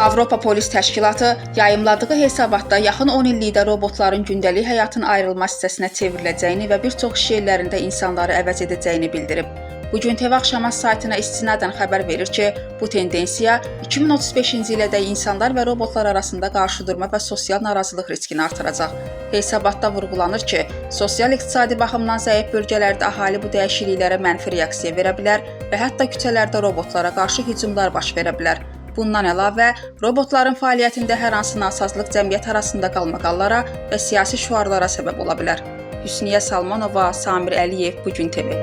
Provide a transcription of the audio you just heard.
Avropa Polis Təşkilatı yayımladığı hesabatda yaxın 10 illikdə robotların gündəlik həyatın ayrılmaz hissəsinə çevriləcəyini və bir çox iş yerlərində insanları əvəz edəcəyini bildirib. Bugün TV Axşamaz saytına istinadən xəbər verir ki, bu tendensiya 2035-ci ilədək insanlar və robotlar arasında qarşıdurma və sosial narazılıq riskini artıracaq. Hesabatda vurğulanır ki, sosial-iqtisadi baxımdan zəif bölgələrdə əhali bu dəyişikliklərə mənfi reaksiya verə bilər və hətta küçələrdə robotlara qarşı hücumlar baş verə bilər. Bundan əlavə, robotların fəaliyyətində hər hansı nasazlıq cəmiyyət arasında qalmaqallara və siyasi şüarlara səbəb ola bilər. Hüsniyyə Salmanova, Samir Əliyev, Bugün TV.